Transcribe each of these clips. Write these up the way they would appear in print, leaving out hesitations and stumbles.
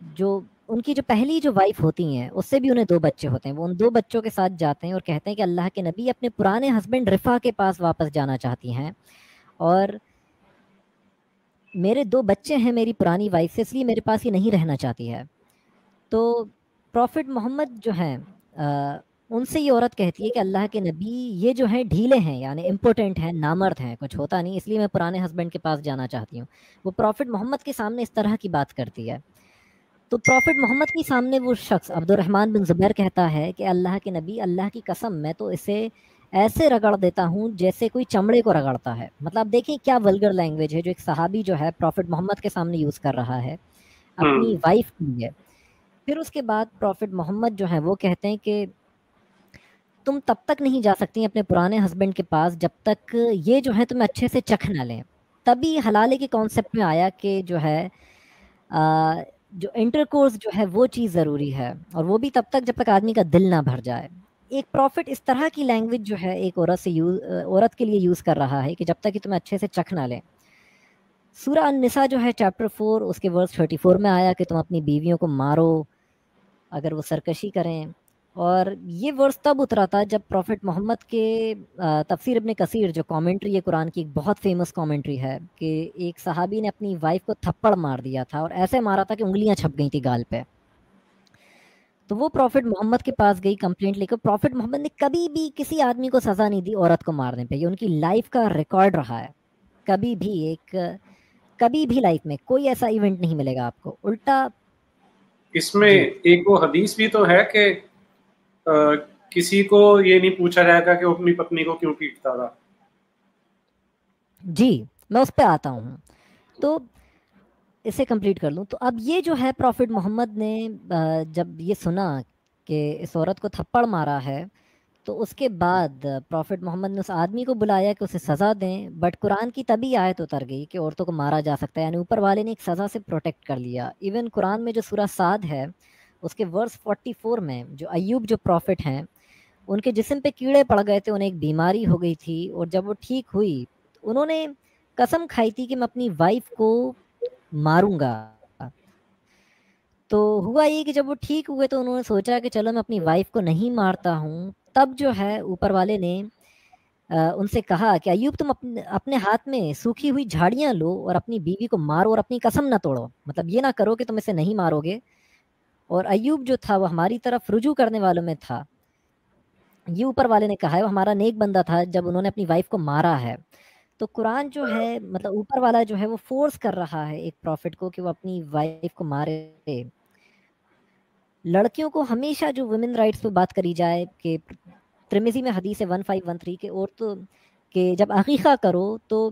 جو ان کی جو پہلی جو وائف ہوتی ہیں اس سے بھی انہیں 2 بچے ہوتے ہیں. وہ ان 2 بچوں کے ساتھ جاتے ہیں اور کہتے ہیں کہ اللہ کے نبی اپنے پرانے ہسبینڈ رفا کے پاس واپس جانا چاہتی ہیں, اور میرے 2 بچے ہیں میری پرانی وائف سے, اس لیے میرے پاس یہ نہیں رہنا چاہتی ہے. تو پروفٹ محمد جو ہیں ان سے یہ عورت کہتی ہے کہ اللہ کے نبی یہ جو ہیں ڈھیلے ہیں, یعنی امپورٹنٹ ہیں, نامرد ہیں, کچھ ہوتا نہیں, اس لیے میں پرانے ہسبینڈ کے پاس جانا چاہتی ہوں. وہ پروفٹ محمد کے سامنے اس طرح کی بات کرتی ہے. تو پروفٹ محمد کے سامنے وہ شخص عبد الرحمن بن زبیر کہتا ہے کہ اللہ کے نبی, اللہ کی قسم میں تو اسے ایسے رگڑ دیتا ہوں جیسے کوئی چمڑے کو رگڑتا ہے. مطلب دیکھیں کیا ولگر لینگویج ہے جو ایک صحابی جو ہے پروفٹ محمد کے سامنے یوز کر رہا ہے اپنی وائف کے لیے. پھر اس کے بعد پروفٹ محمد جو ہیں وہ کہتے ہیں کہ تم تب تک نہیں جا سکتی اپنے پرانے ہسبینڈ کے پاس جب تک یہ جو ہے تمہیں اچھے سے چکھ نہ لیں. تبھی حلالے کے کانسیپٹ میں آیا کہ جو ہے جو انٹر کورس جو ہے وہ چیز ضروری ہے, اور وہ بھی تب تک جب تک آدمی کا دل نہ بھر جائے. ایک پروفٹ اس طرح کی لینگویج جو ہے ایک عورت کے لیے یوز کر رہا ہے کہ جب تک کہ تمہیں اچھے سے چکھ نہ لیں. سورہ النساء جو ہے چیپٹر 4 اس کے ورس 34 میں آیا کہ تم اپنی بیویوں کو مارو اگر وہ سرکشی کریں. اور یہ ورس تب اترا تھا جب پروفٹ محمد کے تفسیر ابن کثیر جو کامنٹری ہے قرآن کی, ایک بہت فیمس کامنٹری ہے, کہ ایک صحابی نے اپنی وائف کو تھپڑ مار دیا تھا اور ایسے مارا تھا کہ انگلیاں چھپ گئی تھی گال پہ. تو وہ پروفٹ محمد کے پاس گئی کمپلینٹ لے کر. پروفٹ محمد نے کبھی بھی کسی آدمی کو سزا نہیں دی عورت کو مارنے پہ, یہ ان کی لائف کا ریکارڈ رہا ہے. کبھی بھی لائف میں کوئی ایسا ایونٹ نہیں ملے گا آپ کو. الٹا اس میں ایک وہ حدیث بھی تو ہے کہ کسی کو یہ نہیں پوچھا جائے گا کہ وہ اپنی پتنی کو کیوں پیٹتا تھا. جی میں اس پہ آتا ہوں, تو اسے کمپلیٹ کر لوں. تو اب یہ جو ہے پروفٹ محمد نے جب یہ سنا کہ اس عورت کو تھپڑ مارا ہے, تو اس کے بعد پروفٹ محمد نے اس آدمی کو بلایا کہ اسے سزا دیں. بٹ قرآن کی تبھی آیت اتر گئی کہ عورتوں کو مارا جا سکتا ہے, یعنی اوپر والے نے ایک سزا سے پروٹیکٹ کر لیا. ایون قرآن میں جو سورہ صاد ہے اس کے ورس 44 میں جو ایوب جو پروفٹ ہیں ان کے جسم پہ کیڑے پڑ گئے تھے, انہیں ایک بیماری ہو گئی تھی, اور جب وہ ٹھیک ہوئی انہوں نے قسم کھائی تھی کہ میں اپنی وائف کو ماروں گا. تو ہوا یہ کہ جب وہ ٹھیک ہوئے تو انہوں نے سوچا کہ چلو میں اپنی وائف کو نہیں مارتا ہوں. تب جو ہے اوپر والے نے ان سے کہا کہ ایوب تم اپنے ہاتھ میں سوکھی ہوئی جھاڑیاں لو اور اپنی بیوی کو مارو اور اپنی قسم نہ توڑو. مطلب یہ نہ کرو کہ تم اسے نہیں مارو گے. اور ایوب جو تھا وہ ہماری طرف رجوع کرنے والوں میں تھا, یہ اوپر والے نے کہا ہے, وہ ہمارا نیک بندہ تھا جب انہوں نے اپنی وائف کو مارا ہے. تو قرآن جو ہے مطلب اوپر والا جو ہے وہ فورس کر رہا ہے ایک پروفٹ کو کہ وہ اپنی وائف کو مارے. لڑکیوں کو ہمیشہ جو ویمن رائٹس پہ بات کری جائے کہ ترمذی میں حدیث ہے 1513 کہ عورتوں کہ جب عقیقہ کرو تو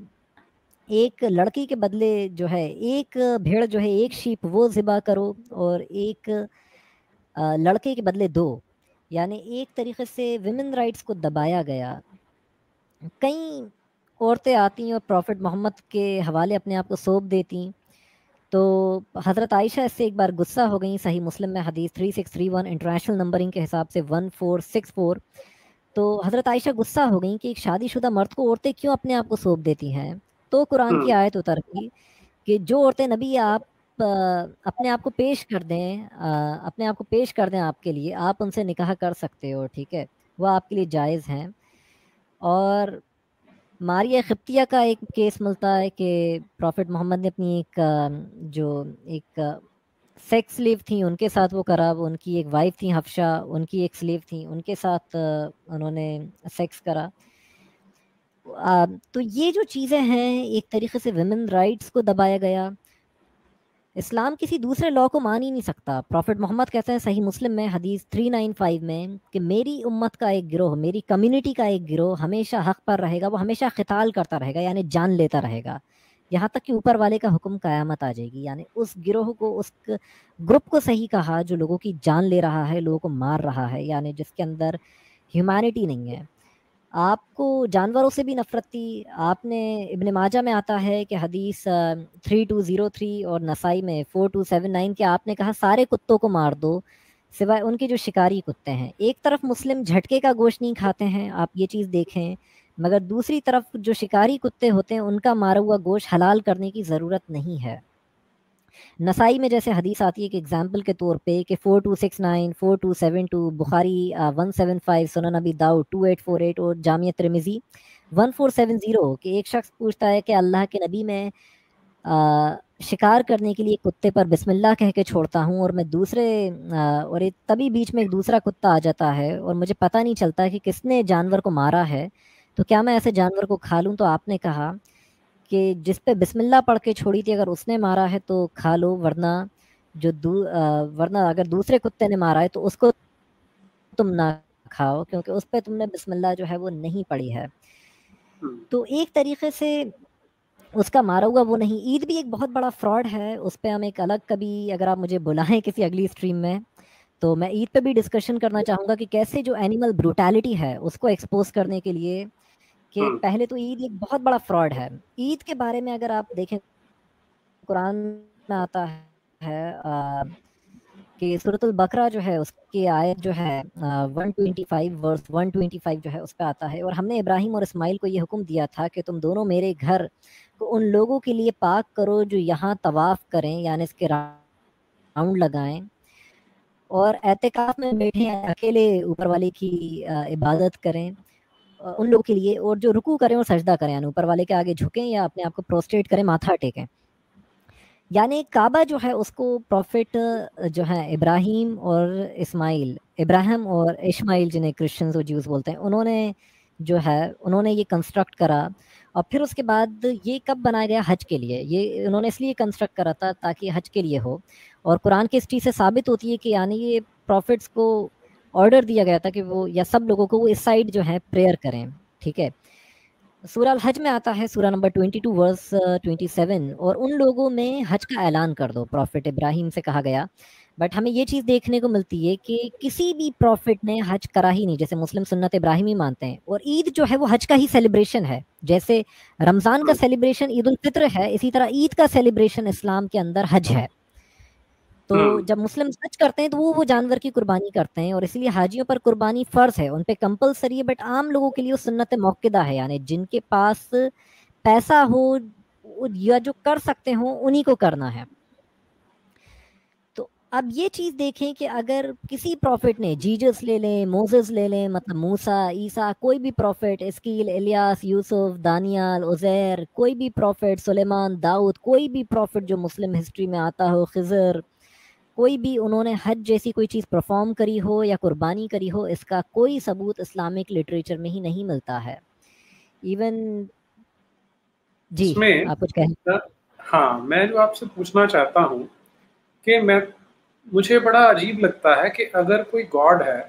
ایک لڑکی کے بدلے جو ہے ایک بھیڑ جو ہے ایک شیپ وہ ذبح کرو, اور ایک لڑکے کے بدلے 2. یعنی ایک طریقے سے ویمن رائٹس کو دبایا گیا. کئی عورتیں آتی ہیں اور پروفٹ محمد کے حوالے اپنے آپ کو سونپ دیتی. تو حضرت عائشہ اس سے ایک بار غصہ ہو گئی. صحیح مسلم میں حدیث 3631 انٹرنیشنل نمبرنگ کے حساب سے 1464. تو حضرت عائشہ غصہ ہو گئی کہ ایک شادی شدہ مرد کو عورتیں کیوں اپنے آپ کو سونپ دیتی ہیں. تو قرآن کی آیت اتر گئی کہ جو عورتیں نبی آپ اپنے آپ کو پیش کر دیں آپ کے لیے, آپ ان سے نکاح کر سکتے ہو, ٹھیک ہے, وہ آپ کے لیے جائز ہیں. اور ماریہ قبطیہ کا ایک کیس ملتا ہے کہ پروفٹ محمد نے اپنی ایک سیکس سلیو تھیں ان کے ساتھ وہ کرا. وہ ان کی ایک وائف تھیں حفشہ, ان کی ایک سلیو تھیں, ان کے ساتھ انہوں نے سیکس کرا. تو یہ جو چیزیں ہیں ایک طریقے سے ویمن رائٹس کو دبایا گیا. اسلام کسی دوسرے لاء کو مان ہی نہیں سکتا. پروفٹ محمد کہتے ہیں صحیح مسلم میں حدیث 395 میں کہ میری امت کا ایک گروہ, میری کمیونٹی کا ایک گروہ ہمیشہ حق پر رہے گا, وہ ہمیشہ قتال کرتا رہے گا, یعنی جان لیتا رہے گا, یہاں تک کہ اوپر والے کا حکم قیامت آ جائے گی. یعنی اس گروہ کو, اس گروپ کو صحیح کہا جو لوگوں کی جان لے رہا ہے, لوگوں کو مار رہا ہے, یعنی جس کے اندر ہیومینٹی نہیں ہے. آپ کو جانوروں سے بھی نفرت تھی. آپ نے ابن ماجہ میں آتا ہے کہ حدیث 3203 اور نسائی میں 4279 کہ آپ نے کہا سارے کتوں کو مار دو سوائے ان کے جو شکاری کتے ہیں. ایک طرف مسلم جھٹکے کا گوشت نہیں کھاتے ہیں, آپ یہ چیز دیکھیں, مگر دوسری طرف جو شکاری کتے ہوتے ہیں ان کا مارا ہوا گوشت حلال کرنے کی ضرورت نہیں ہے. نسائی میں جیسے حدیث آتی ہے کہ اگزامپل کے طور پہ کہ 4269 4272 بخاری 175 سنن ابی داؤد 2848 اور جامعہ ترمذی 1470 کہ ایک شخص پوچھتا ہے کہ اللہ کے نبی میں شکار کرنے کے لیے کتے پر بسم اللہ کہہ کے چھوڑتا ہوں اور میں دوسرے اور تبھی بیچ میں ایک دوسرا کتا آ جاتا ہے اور مجھے پتہ نہیں چلتا کہ کس نے جانور کو مارا ہے، تو کیا میں ایسے جانور کو کھا لوں؟ تو آپ نے کہا کہ جس پہ بسم اللہ پڑھ کے چھوڑی تھی اگر اس نے مارا ہے تو کھا لو، ورنہ ورنہ اگر دوسرے کتے نے مارا ہے تو اس کو تم نہ کھاؤ کیونکہ اس پہ تم نے بسم اللہ جو ہے وہ نہیں پڑھی ہے۔ تو ایک طریقے سے اس کا مارا ہوا وہ نہیں۔ عید بھی ایک بہت بڑا فراڈ ہے، اس پہ ہم ایک الگ کبھی اگر آپ مجھے بلائیں کسی اگلی اسٹریم میں تو میں عید پہ بھی ڈسکشن کرنا چاہوں گا کہ کیسے جو اینیمل بروٹیلٹی ہے اس کو ایکسپوز کرنے کے لیے کہ پہلے تو عید ایک بہت بڑا فراڈ ہے۔ عید کے بارے میں اگر آپ دیکھیں قرآن میں آتا ہے کہ سورۃ البقرہ جو ہے اس کی آیت جو ہے 125 ورس 125 جو ہے اس پہ آتا ہے، اور ہم نے ابراہیم اور اسماعیل کو یہ حکم دیا تھا کہ تم دونوں میرے گھر کو ان لوگوں کے لیے پاک کرو جو یہاں طواف کریں، یعنی اس کے راؤنڈ لگائیں اور اعتکاف میں بیٹھیں، اکیلے اوپر والے کی عبادت کریں ان لوگوں کے لیے، اور جو رکوع کریں اور سجدہ کریں یعنی اوپر والے کے آگے جھکیں یا اپنے آپ کو پروسٹریٹ کریں، ماتھا ٹیکیں۔ یعنی کعبہ جو ہے اس کو پروفٹ جو ہے ابراہیم اور اسماعیل، ابراہیم اور اشماعیل جنہیں کرسچنز اور جیوز بولتے ہیں، انہوں نے یہ کنسٹرکٹ کرا، اور پھر اس کے بعد یہ کب بنایا گیا؟ حج کے لیے۔ یہ انہوں نے اس لیے کنسٹرکٹ کرا تھا تاکہ حج کے لیے ہو، اور قرآن کی ہسٹری سے ثابت ہوتی ہے کہ یعنی یہ پروفٹس کو آرڈر دیا گیا تھا کہ وہ یا سب لوگوں کو وہ اس سائڈ جو ہے پریئر کریں، ٹھیک ہے۔ سورہ الحج میں آتا ہے سورہ نمبر 22 ورس 27، اور ان لوگوں میں حج کا اعلان کر دو، پروفٹ ابراہیم سے کہا گیا۔ بٹ ہمیں یہ چیز دیکھنے کو ملتی ہے کہ کسی بھی پروفٹ نے حج کرا ہی نہیں، جیسے مسلم سنت ابراہیمی مانتے ہیں، اور عید جو ہے وہ حج کا ہی سیلیبریشن ہے۔ جیسے رمضان کا سیلیبریشن عید الفطر ہے، اسی طرح عید کا سیلیبریشن اسلام کے اندر حج ہے۔ تو جب مسلم حج کرتے ہیں تو وہ جانور کی قربانی کرتے ہیں، اور اس لیے حاجیوں پر قربانی فرض ہے، ان پہ کمپلسری ہے، بٹ عام لوگوں کے لیے وہ سنت موقدہ ہے، یعنی جن کے پاس پیسہ ہو یا جو کر سکتے ہوں انہی کو کرنا ہے۔ تو اب یہ چیز دیکھیں کہ اگر کسی پروفٹ نے، جیجس لے لیں، موزز لے لیں، مطلب موسیٰ، عیسیٰ، کوئی بھی پروفٹ، اسکیل، الیاس، یوسف، دانیال، عزیر، کوئی بھی پروفٹ، سلیمان، داؤد، کوئی بھی پروفٹ جو مسلم ہسٹری میں آتا ہو، خضر، کوئی بھی انہوں نے حج جیسی کوئی چیز پرفارم کری ہو یا قربانی کری ہو، اس کا کوئی ثبوت اسلامک لٹریچر میں ہی نہیں ملتا ہے۔ ایون جی اس میں آپ کچھ کہیں؟ ہاں، میں جو آپ سے پوچھنا چاہتا ہوں کہ مجھے بڑا عجیب لگتا ہے کہ اگر کوئی گاڈ ہے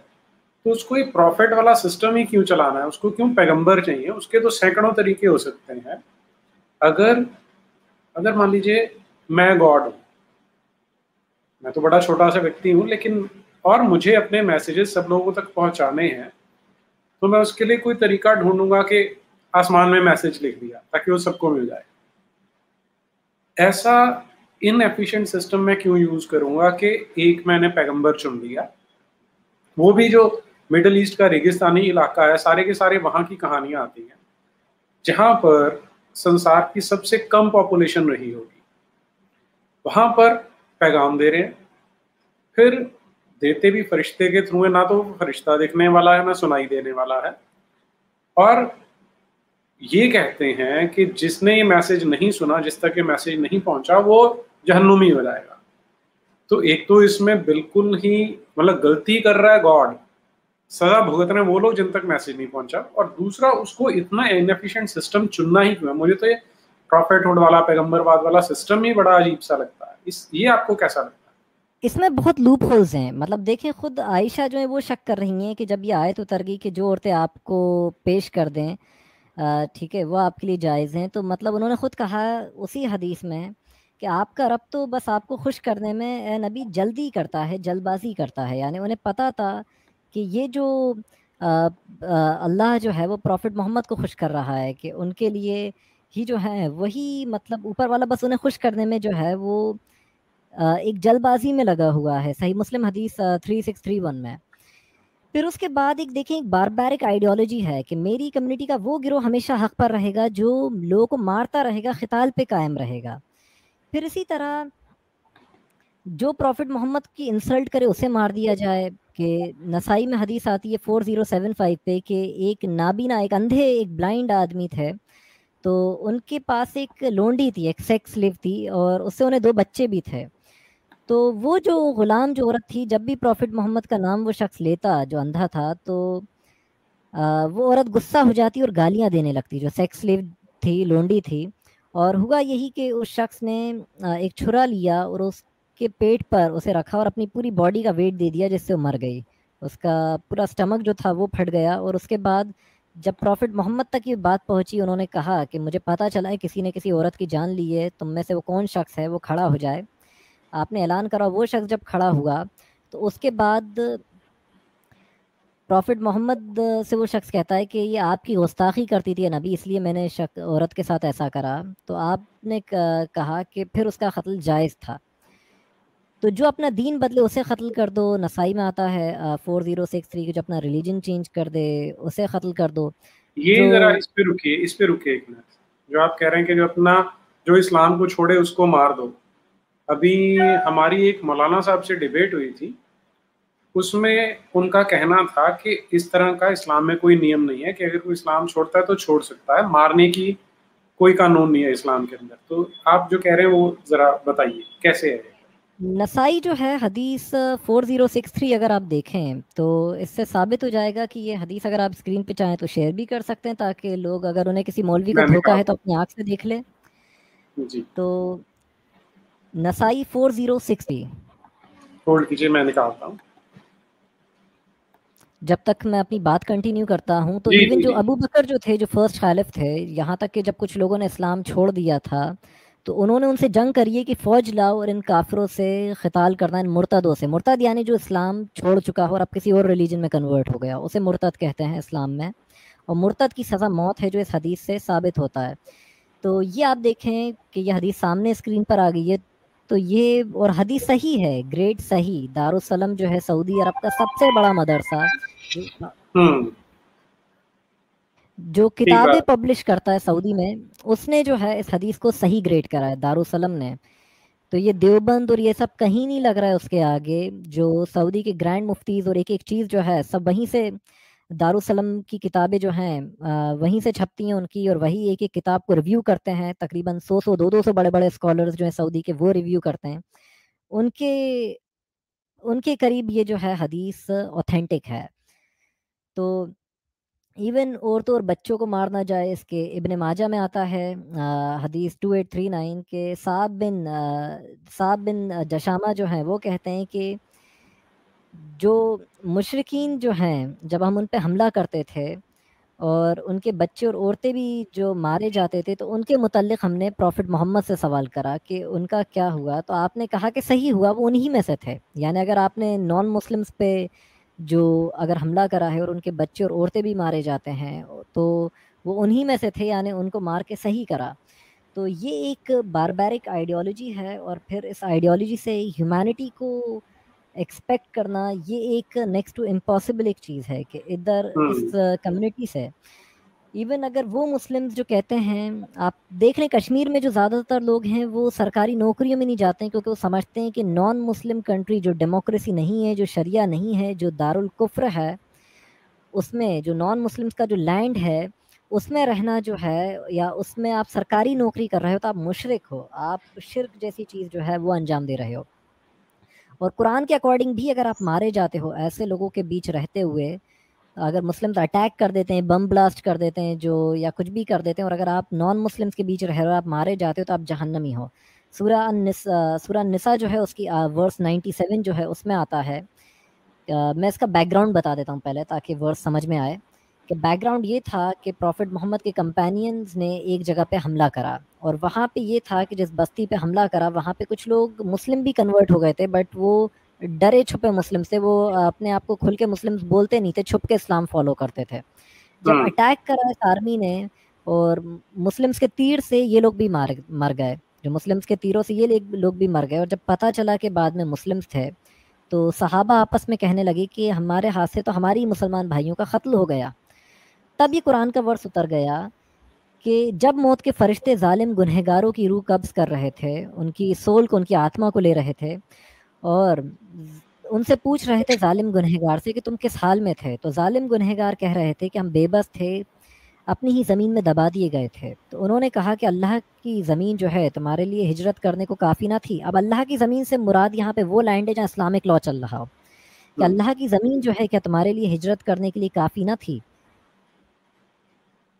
تو اس کو ایک پروفٹ والا سسٹم ہی کیوں چلانا ہے؟ اس کو کیوں پیغمبر چاہیے؟ اس کے تو سینکڑوں طریقے ہو سکتے ہیں۔ اگر مان لیجیے میں گاڈ ہوں، میں تو بڑا چھوٹا سا ویکتی ہوں، لیکن اور مجھے اپنے میسیجز سب لوگوں تک پہنچانے ہیں، تو میں اس کے لیے کوئی طریقہ ڈھونڈوں گا کہ آسمان میں میسج لکھ دیا تاکہ وہ سب کو مل جائے۔ ایسا ان ایفیشینٹ سسٹم میں کیوں یوز کروں گا کہ ایک میں نے پیغمبر چن لیا، وہ بھی جو مڈل ایسٹ کا ریگستانی علاقہ ہے، سارے کے سارے وہاں کی کہانیاں آتی ہیں جہاں پر سنسار کی سب سے کم پاپولیشن رہی ہوگی، وہاں پر پیغام دے رہے ہیں، پھر دیتے بھی فرشتے کے تھرو ہے، نہ تو فرشتہ دیکھنے والا ہے نہ سنائی دینے والا ہے، اور یہ کہتے ہیں کہ جس نے یہ میسج نہیں سنا، جس تک یہ میسج نہیں پہنچا، وہ جہنمی ہو جائے گا۔ تو ایک تو اس میں بالکل ہی مطلب غلطی کر رہا ہے گاڈ، سزا بھگت رہے ہیں وہ لوگ جن تک میسج نہیں پہنچا، اور دوسرا اس کو اتنا انیفیشینٹ سسٹم چننا ہی کیوں ہے؟ مجھے تو یہ پروفیٹ ہوڈ والا، پیغمبر واد والا سسٹم ہی بڑا عجیب سا لگتا ہے۔ یہ آپ کو کیسا لگتا ہے؟ اس میں بہت لوپ ہولز ہیں، مطلب دیکھیں خود عائشہ جو ہے وہ شک کر رہی ہیں کہ جب یہ آیت اتر گئی کہ جو عورتیں آپ کو پیش کر دیں ٹھیک ہے وہ آپ کے لیے جائز ہیں، تو مطلب انہوں نے خود کہا اسی حدیث میں کہ آپ کا رب تو بس آپ کو خوش کرنے میں اے نبی جلدی کرتا ہے، جلد بازی کرتا ہے، یعنی انہیں پتہ تھا کہ یہ جو اللہ جو ہے وہ پروفٹ محمد کو خوش کر رہا ہے، کہ ان کے لیے ہی جو ہے وہی مطلب اوپر والا بس انہیں خوش کرنے میں جو ہے وہ ایک جلد بازی میں لگا ہوا ہے۔ صحیح مسلم حدیث 3631 میں۔ پھر اس کے بعد ایک دیکھیں ایک باربیرک آئیڈیالوجی ہے کہ میری کمیونٹی کا وہ گروہ ہمیشہ حق پر رہے گا جو لوگوں کو مارتا رہے گا، قتال پہ قائم رہے گا۔ پھر اسی طرح جو پروفٹ محمد کی انسلٹ کرے اسے مار دیا جائے. کہ نسائی میں حدیث آتی ہے 4075 پہ کہ ایک نابینا، ایک اندھے، ایک بلائنڈ آدمی تھے، تو ان کے پاس ایک لونڈی تھی، ایک سیکس سلیو تھی، اور اس سے انہیں 2 بچے بھی تھے. تو وہ جو غلام جو عورت تھی، جب بھی پروفٹ محمد کا نام وہ شخص لیتا جو اندھا تھا، تو وہ عورت غصہ ہو جاتی اور گالیاں دینے لگتی، جو سیکس سلیو تھی، لونڈی تھی. اور ہوا یہی کہ اس شخص نے ایک چھرا لیا اور اس کے پیٹ پر اسے رکھا اور اپنی پوری باڈی کا ویٹ دے دیا، جس سے وہ مر گئی. اس کا پورا سٹمک جو تھا وہ پھٹ گیا. اور اس کے بعد جب پروفٹ محمد تک یہ بات پہنچی، انہوں نے کہا کہ مجھے پتہ چلا ہے کسی نے کسی عورت کی جان لی ہے، تم میں سے وہ کون شخص ہے، وہ کھڑا ہو جائے. آپ نے اعلان کرا. وہ شخص جب کھڑا ہوا تو اس کے بعد پروفٹ محمد سے وہ شخص کہتا ہے کہ یہ آپ کی گستاخی کرتی تھی نبی، اس لیے میں نے عورت کے ساتھ ایسا کرا. تو آپ نے کہا کہ پھر اس کا قتل جائز تھا. تو جو اپنا دین بدلے اسے قتل کر دو. نسائی میں آتا ہے 4063 جو اپنا ریلیجن چینج کر دے اسے قتل کر دو. یہ ذرا اس پہ رکیے ایک منٹ. جو آپ کہہ رہے ہیں کہ جو اسلام کو چھوڑے اس کو مار دو، ابھی ہماری ایک مولانا صاحب سے ڈیبیٹ ہوئی تھی، اس میں ان کا کہنا تھا کہ اس طرح کا اسلام میں کوئی نیم نہیں ہے کہ اگر کوئی اسلام چھوڑتا ہے تو چھوڑ سکتا ہے، مارنے کی کوئی قانون نہیں ہے اسلام کے اندر. تو آپ جو کہہ رہے ہیں وہ ذرا بتائیے کیسے ہے. نسائی جو ہے حدیث 4063 اگر آپ دیکھیں تو اس سے ثابت ہو جائے گا کہ یہ حدیث، اگر آپ اسکرین پہ چاہیں تو شیئر بھی کر سکتے ہیں تاکہ لوگ اگر انہیں کسی مولوی کا میں دھوکا ہے تو نکالتا اپنی آنکھ سے دیکھ لیں. ہوں جی، تو نسائی 4063. ہولڈ کیجیے میں نکالتا ہوں. جب تک میں اپنی بات کنٹینیو کرتا ہوں تو جی ایون جی جو جی ابو بکر جو تھے، جو فرسٹ خالف تھے، یہاں تک کہ جب کچھ لوگوں نے اسلام چھوڑ دیا تھا تو انہوں نے ان سے جنگ کری ہے کہ فوج لاؤ اور ان کافروں سے قتال کرنا، ان مرتدوں سے. مرتد یعنی جو اسلام چھوڑ چکا ہو اور اب کسی اور ریلیجن میں کنورٹ ہو گیا، اسے مرتد کہتے ہیں اسلام میں. اور مرتد کی سزا موت ہے، جو اس حدیث سے ثابت ہوتا ہے. تو یہ آپ دیکھیں کہ یہ حدیث سامنے اسکرین پر آ گئی ہے. تو یہ اور حدیث صحیح ہے، گریٹ صحیح. دارالسلام جو ہے سعودی عرب کا سب سے بڑا مدرسہ جو ٹھیک کتابیں بات. پبلش کرتا ہے سعودی میں، اس نے جو ہے اس حدیث کو صحیح گریڈ کرا ہے، دارالسلام نے. تو یہ دیوبند اور یہ سب کہیں نہیں لگ رہا ہے اس کے آگے. جو سعودی کے گرینڈ مفتیز اور ایک ایک چیز جو ہے سب وہیں سے، دارالسلام کی کتابیں جو ہیں وہیں سے چھپتی ہیں ان کی، اور وہی ایک ایک کتاب کو ریویو کرتے ہیں. تقریباً 100 200 بڑے بڑے اسکالرز جو ہیں سعودی کے، وہ ریویو کرتے ہیں. ان کے قریب یہ جو ہے حدیث اوتھینٹک ہے. تو ایون عورتوں اور بچوں کو مارنا جائز. کے ابن ماجہ میں آتا ہے حدیث 2839 کے صاحب بن جشامہ جو ہیں وہ کہتے ہیں کہ جو مشرکین جو ہیں جب ہم ان پہ حملہ کرتے تھے اور ان کے بچے اور عورتیں بھی جو مارے جاتے تھے، تو ان کے متعلق ہم نے پروفٹ محمد سے سوال کرا کہ ان کا کیا ہوا. تو آپ نے کہا کہ صحیح ہوا، وہ انہی میں سے تھے. یعنی اگر آپ نے نان مسلمس پہ جو اگر حملہ کرا ہے اور ان کے بچے اور عورتیں بھی مارے جاتے ہیں تو وہ انہی میں سے تھے، یعنی ان کو مار کے صحیح کرا. تو یہ ایک باربیرک آئیڈیالوجی ہے، اور پھر اس آئیڈیالوجی سے ہیومینٹی کو ایکسپیکٹ کرنا یہ ایک نیکسٹ ٹو امپاسبل ایک چیز ہے کہ ادھر اس کمیونٹی سے. ایون اگر وہ مسلمز جو کہتے ہیں، آپ دیکھ لیں کشمیر میں جو زیادہ تر لوگ ہیں وہ سرکاری نوکریوں میں نہیں جاتے ہیں، کیونکہ وہ سمجھتے ہیں کہ نان مسلم کنٹری جو ڈیموکریسی نہیں ہے، جو شریعہ نہیں ہے، جو دارالکفر ہے، اس میں جو نان مسلمز کا جو لینڈ ہے اس میں رہنا جو ہے، یا اس میں آپ سرکاری نوکری کر رہے ہو تو آپ مشرک ہو، آپ شرک جیسی چیز جو ہے وہ انجام دے رہے ہو. اور قرآن کے اکارڈنگ بھی اگر آپ مارے جاتے ہو ایسے لوگوں کے بیچ رہتے ہوئے، اگر مسلمز اٹیک کر دیتے ہیں، بم بلاسٹ کر دیتے ہیں جو، یا کچھ بھی کر دیتے ہیں، اور اگر آپ نان مسلمز کے بیچ رہ رہے ہو، آپ مارے جاتے ہو، تو آپ جہنمی ہو. سورہ النساء جو ہے اس کی ورس 97 جو ہے اس میں آتا ہے. میں اس کا بیک گراؤنڈ بتا دیتا ہوں پہلے تاکہ ورس سمجھ میں آئے. کہ بیک گراؤنڈ یہ تھا کہ پروفٹ محمد کے کمپینینز نے ایک جگہ پہ حملہ کرا، اور وہاں پہ یہ تھا کہ جس بستی پہ حملہ کرا وہاں پہ کچھ لوگ مسلم بھی کنورٹ ہو گئے تھے، بٹ وہ ڈرے چھپے مسلم سے، وہ اپنے آپ کو کھل کے مسلم بولتے نہیں تھے، چھپ کے اسلام فالو کرتے تھے. جب اٹیک کرا اس آرمی نے اور مسلمز کے تیر سے یہ لوگ بھی مر گئے، جو مسلمز کے تیروں سے یہ لوگ بھی مر گئے. اور جب پتہ چلا کہ بعد میں مسلمز تھے تو صحابہ آپس میں کہنے لگے کہ ہمارے ہاتھ سے تو ہماری مسلمان بھائیوں کا قتل ہو گیا. تب یہ قرآن کا ورس اتر گیا کہ جب موت کے فرشتے ظالم گنہگاروں کی روح قبض کر رہے تھے، ان کی سول کو، ان کی آتما کو لے رہے تھے، اور ان سے پوچھ رہے تھے ظالم گنہگار سے کہ تم کس حال میں تھے، تو ظالم گنہگار کہہ رہے تھے کہ ہم بے بس تھے، اپنی ہی زمین میں دبا دیے گئے تھے۔ تو انہوں نے کہا کہ اللہ کی زمین جو ہے تمہارے لیے ہجرت کرنے کو کافی نہ تھی؟ اب اللہ کی زمین سے مراد یہاں پہ وہ لینڈ ہے جہاں اسلامک لا چل رہا ہو، کہ اللہ کی زمین جو ہے کیا تمہارے لیے ہجرت کرنے کے لیے کافی نہ تھی؟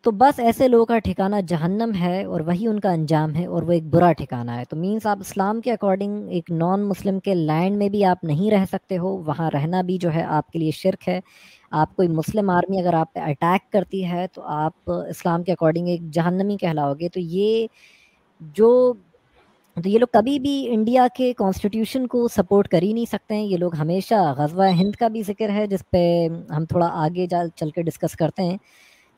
تو بس ایسے لوگوں کا ٹھکانہ جہنم ہے، اور وہی ان کا انجام ہے، اور وہ ایک برا ٹھکانہ ہے۔ تو مینس آپ اسلام کے اکارڈنگ ایک نان مسلم کے لینڈ میں بھی آپ نہیں رہ سکتے ہو، وہاں رہنا بھی جو ہے آپ کے لیے شرک ہے۔ آپ کوئی مسلم آرمی اگر آپ پہ اٹیک کرتی ہے تو آپ اسلام کے اکارڈنگ ایک جہنمی کہلاؤ گے۔ تو یہ لوگ کبھی بھی انڈیا کے کانسٹیٹیوشن کو سپورٹ کر ہی نہیں سکتے ہیں۔ یہ لوگ ہمیشہ غزوہ ہند کا بھی ذکر ہے جس پہ ہم تھوڑا آگے چل کے ڈسکس کرتے ہیں۔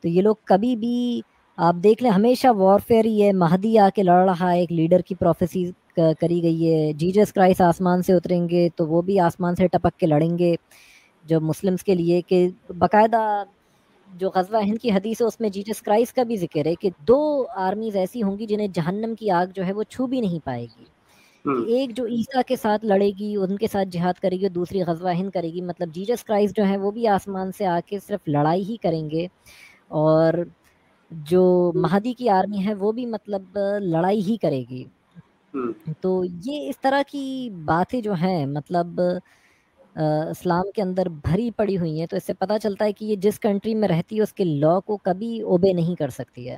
تو یہ لوگ کبھی بھی آپ دیکھ لیں ہمیشہ وارفیئر ہی ہے، مہدی آ کے لڑ رہا ہے، ایک لیڈر کی پروفیسی کری گئی ہے، جیزس کرائسٹ آسمان سے اتریں گے تو وہ بھی آسمان سے ٹپک کے لڑیں گے جو مسلمس کے لیے، کہ باقاعدہ جو غزوہ ہند کی حدیث ہے اس میں جیزس کرائسٹ کا بھی ذکر ہے کہ 2 آرمیز ایسی ہوں گی جنہیں جہنم کی آگ جو ہے وہ چھو بھی نہیں پائے گی، کہ ایک جو عیسیٰ کے ساتھ لڑے گی، ان کے ساتھ جہاد کرے گی، دوسری غزوہ ہند کرے گی۔ مطلب جیزس کرائسٹ جو ہے وہ بھی آسمان سے آ کے صرف لڑائی ہی کریں گے، اور جو مہدی کی آرمی ہے وہ بھی مطلب لڑائی ہی کرے گی۔ تو یہ اس طرح کی باتیں جو ہیں مطلب اسلام کے اندر بھری پڑی ہوئی ہیں، تو اس سے پتہ چلتا ہے کہ یہ جس کنٹری میں رہتی ہے اس کے لا کو کبھی اوبے نہیں کر سکتی ہے۔